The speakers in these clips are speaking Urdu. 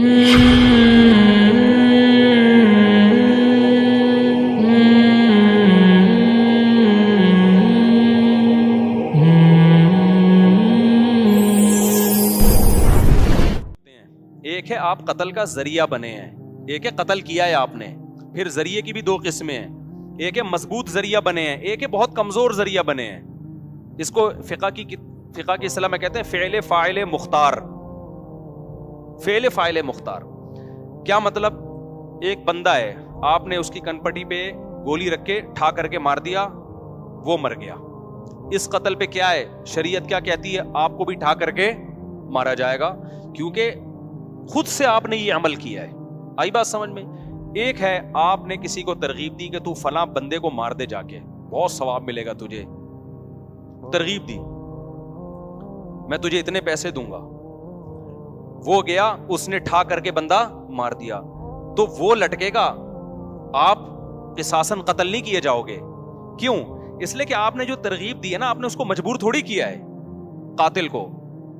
ایک ہے آپ قتل کا ذریعہ بنے ہیں، ایک ہے قتل کیا ہے آپ نے. پھر ذریعے کی بھی دو قسمیں ہیں، ایک ہے مضبوط ذریعہ بنے ہیں، ایک ہے بہت کمزور ذریعہ بنے ہیں. اس کو فقہ کی اصطلاح میں کہتے ہیں فعل فاعل مختار. فعل فاعل مختار کیا مطلب؟ ایک بندہ ہے، آپ نے اس کی کنپٹی پہ گولی رکھ کے ٹھا کر کے مار دیا، وہ مر گیا. اس قتل پہ کیا ہے؟ شریعت کیا کہتی ہے؟ آپ کو بھی ٹھا کر کے مارا جائے گا، کیونکہ خود سے آپ نے یہ عمل کیا ہے. آئی بات سمجھ میں؟ ایک ہے آپ نے کسی کو ترغیب دی کہ تو فلاں بندے کو مار دے، جا کے بہت ثواب ملے گا تجھے. ترغیب دی، میں تجھے اتنے پیسے دوں گا. وہ گیا، اس نے ٹھا کر کے بندہ مار دیا، تو وہ لٹکے گا، آپ قصاصاً قتل نہیں کیے جاؤ گے. کیوں؟ اس لیے کہ آپ نے جو ترغیب دی ہے نا، آپ نے اس کو مجبور تھوڑی کیا ہے. قاتل کو،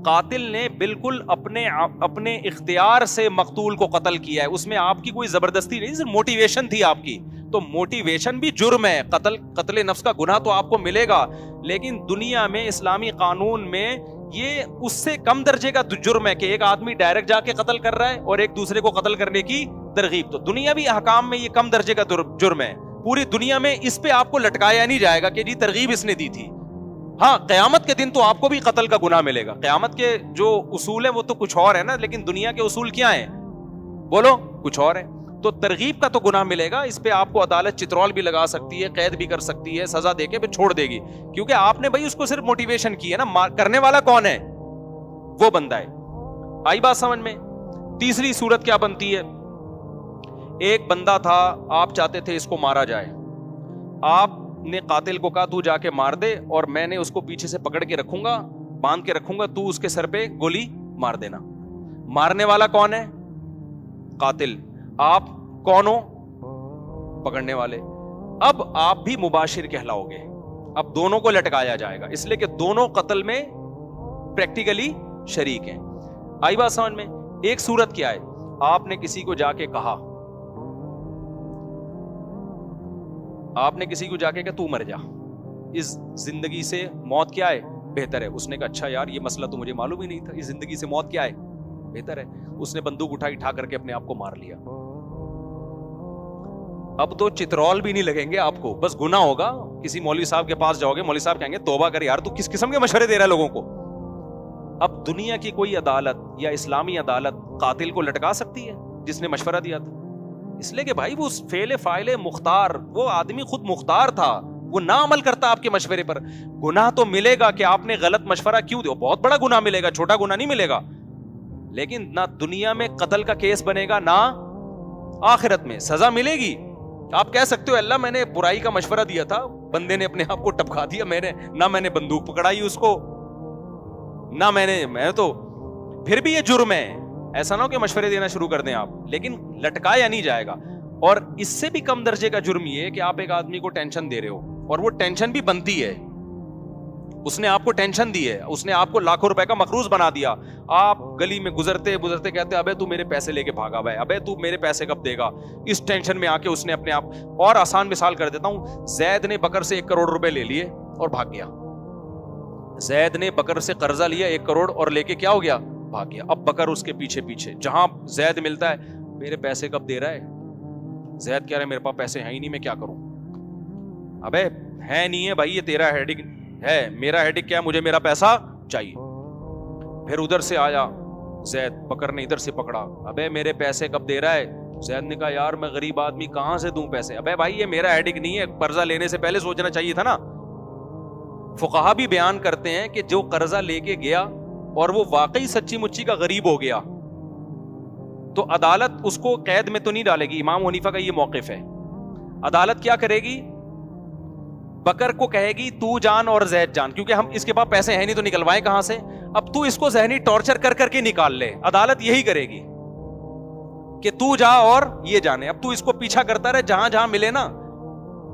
قاتل نے بالکل اپنے اختیار سے مقتول کو قتل کیا ہے، اس میں آپ کی کوئی زبردستی نہیں، صرف موٹیویشن تھی آپ کی. تو موٹیویشن بھی جرم ہے. قتل نفس کا گناہ تو آپ کو ملے گا، لیکن دنیا میں اسلامی قانون میں یہ اس سے کم درجے کا جرم ہے کہ ایک آدمی ڈائریکٹ جا کے قتل کر رہا ہے اور ایک دوسرے کو قتل کرنے کی ترغیب. تو دنیاوی احکام میں یہ کم درجے کا جرم ہے. پوری دنیا میں اس پہ آپ کو لٹکایا نہیں جائے گا کہ جی ترغیب اس نے دی تھی. ہاں، قیامت کے دن تو آپ کو بھی قتل کا گناہ ملے گا. قیامت کے جو اصول ہیں وہ تو کچھ اور ہے نا، لیکن دنیا کے اصول کیا ہیں؟ بولو، کچھ اور ہے. تو ترغیب کا تو گناہ ملے گا، اس پہ آپ کو عدالت چترول بھی لگا سکتی ہے، قید بھی کر سکتی ہے، سزا دے کے پھر چھوڑ دے گی، کیونکہ آپ نے بھائی اس کو صرف موٹیویشن کی ہے نا. کرنے والا کون ہے؟ وہ بندہ ہے. آئی بات سمجھ میں؟ تیسری صورت کیا بنتی ہے؟ ایک بندہ تھا، آپ چاہتے تھے اس کو مارا جائے، آپ نے قاتل کو کہا تو جا کے مار دے اور میں نے اس کو پیچھے سے پکڑ کے رکھوں گا، باندھ کے رکھوں گا، تو اس کے سر پہ گولی مار دینا. مارنے والا کون ہے؟ قاتل. آپ کون ہو؟ پکڑنے والے. اب آپ بھی مباشر کہلاؤ گے. اب دونوں کو لٹکایا جائے گا، اس لیے کہ دونوں قتل میں پریکٹیکلی شریک ہیں. آئی بات سمجھ میں؟ ایک صورت کیا ہے؟ آپ نے کسی کو جا کے کہا، آپ نے کسی کو جا کے کہا تو مر جا، اس زندگی سے موت کیا ہے بہتر ہے. اس نے کہا اچھا یار، یہ مسئلہ تو مجھے معلوم ہی نہیں تھا، اس زندگی سے موت کیا ہے بہتر ہے. اس نے بندوق اٹھائی، ٹھا کر کے اپنے آپ کو مار لیا. اب تو چترول بھی نہیں لگیں گے آپ کو، بس گناہ ہوگا. کسی مولوی صاحب کے پاس جاؤ گے، مولوی صاحب کہیں گے توبہ کر یار، تو کس قسم کے مشورے دے رہا ہے لوگوں کو. اب دنیا کی کوئی عدالت یا اسلامی عدالت قاتل کو لٹکا سکتی ہے جس نے مشورہ دیا تھا؟ اس لیے کہ بھائی وہ فعل فاعل مختار، وہ آدمی خود مختار تھا، وہ نہ عمل کرتا آپ کے مشورے پر. گناہ تو ملے گا کہ آپ نے غلط مشورہ کیوں دیا، بہت بڑا گناہ ملے گا، چھوٹا گناہ نہیں ملے گا. لیکن نہ دنیا میں قتل کا کیس بنے گا، نہ آخرت میں سزا ملے گی. آپ کہہ سکتے ہو اللہ میں نے برائی کا مشورہ دیا تھا، بندے نے اپنے آپ کو ٹپکا دیا، میں نے بندوق پکڑائی اس کو، نہ میں تو پھر بھی یہ جرم ہے. ایسا نہ ہو کہ مشورے دینا شروع کر دیں آپ، لیکن لٹکایا نہیں جائے گا. اور اس سے بھی کم درجے کا جرم یہ ہے کہ آپ ایک آدمی کو ٹینشن دے رہے ہو، اور وہ ٹینشن بھی بنتی ہے، اس نے آپ کو ٹینشن دی ہے، اس نے آپ کو لاکھوں روپے کا مقروض بنا دیا. آپ گلی میں گزرتے کہتے ابے تو میرے پیسے لے کے بھاگا بھائی، ابے تو میرے پیسے کب دے گا. اس ٹینشن میں آ کے اس نے اپنے آپ، اور آسان مثال کر دیتا ہوں، زید نے بکر سے 1 کروڑ روپے لے لیے اور بھاگ گیا. زید نے بکر سے قرضہ لیا 1 کروڑ اور لے کے کیا ہو گیا؟ بھاگ گیا. اب بکر اس کے پیچھے جہاں زید ملتا ہے، میرے پیسے کب دے رہا ہے؟ زید کہہ رہا ہے میرے پاس پیسے ہیں ہی نہیں، میں کیا کروں؟ ابے ہے نہیں ہے بھائی، یہ تیرا ہیڈک ہے، میرا ہیڈک کیا ہے؟ مجھے میرا پیسہ چاہیے. پھر ادھر سے آیا زید، بکر نے ادھر سے پکڑا، ابے میرے پیسے کب دے رہا ہے؟ زید نے کہا یار میں غریب آدمی کہاں سے دوں پیسے. ابے بھائی یہ میرا ہیڈک نہیں ہے، قرضہ لینے سے پہلے سوچنا چاہیے تھا نا. فقہا بھی بیان کرتے ہیں کہ جو قرضہ لے کے گیا اور وہ واقعی سچی مچی کا غریب ہو گیا تو عدالت اس کو قید میں تو نہیں ڈالے گی. امام حنیفہ کا یہ موقف ہے. عدالت کیا کرے گی؟ بکر کو کہے گی تو جان اور زید جان، کیونکہ ہم اس کے پاس پیسے ہیں نہیں تو نکلوائیں کہاں سے؟ اب تو اس کو ذہنی ٹارچر کر کے نکال لے. عدالت یہی کرے گی کہ تو جا اور یہ جانے. اب تو اس کو پیچھا کرتا رہے، جہاں ملے نا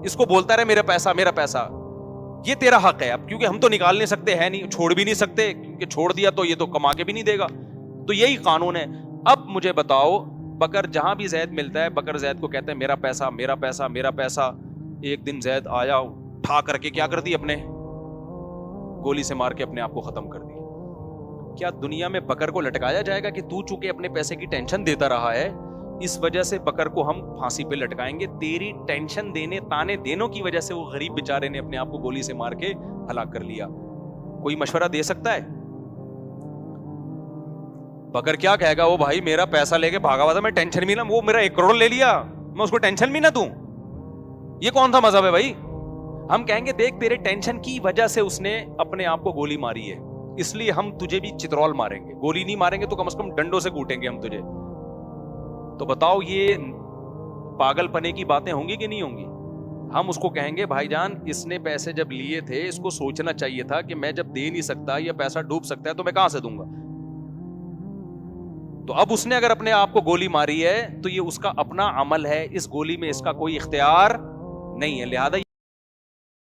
اس کو بولتا رہے میرا پیسہ. یہ تیرا حق ہے اب، کیونکہ ہم تو نکال نہیں سکتے، ہے نہیں، چھوڑ بھی نہیں سکتے، کیونکہ چھوڑ دیا تو یہ تو کما کے بھی نہیں دے گا. تو یہی قانون ہے. اب مجھے بتاؤ, بکر جہاں بھی زید ملتا ہے, بکر زید کو کہتے ہیں میرا پیسہ میرا پیسہ میرا پیسہ. ایک دن زید آیا, اٹھا کر کے کیا کر دی, اپنے گولی سے مار کے اپنے آپ کو ختم کر دی. کیا دنیا میں بکر کو لٹکایا جائے گا کہ تو چونکہ اپنے پیسے کی ٹینشن دیتا رہا ہے اس وجہ سے بکر کو ہم پھانسی پہ لٹکائیں گے؟ تیری ٹینشن دینے تانے دینوں کی وجہ سے وہ غریب بیچارے نے اپنے آپ کو گولی سے مار کے ہلاک کر لیا. کوئی مشورہ دے سکتا ہے؟ بکر کیا کہے گا, وہ بھائی میرا پیسہ لے کے بھاگا ہوا تھا, میں ٹینشن بھی نہ, وہ میرا 1 کروڑ لے لیا, میں اس کو ٹینشن بھی نہ دوں. یہ کون سا مذہب ہے بھائی؟ ہم کہیں گے دیکھ تیرے ٹینشن کی وجہ سے اس نے اپنے آپ کو گولی ماری ہے, اس لیے ہم تجھے بھی چترول ماریں گے, گولی نہیں ماریں گے تو کم از کم ڈنڈوں سے کوٹیں گے ہم تجھے. تو بتاؤ یہ پاگل پنے کی باتیں ہوں گی کہ نہیں ہوں گی؟ ہم اس کو کہیں گے بھائی جان اس نے پیسے جب لیے تھے اس کو سوچنا چاہیے تھا کہ میں جب دے نہیں سکتا یا پیسہ ڈوب سکتا ہے تو میں کہاں سے دوں گا. تو اب اس نے اگر اپنے آپ کو گولی ماری ہے تو یہ اس کا اپنا عمل ہے, اس گولی میں اس کا کوئی اختیار نہیں ہے. لہذا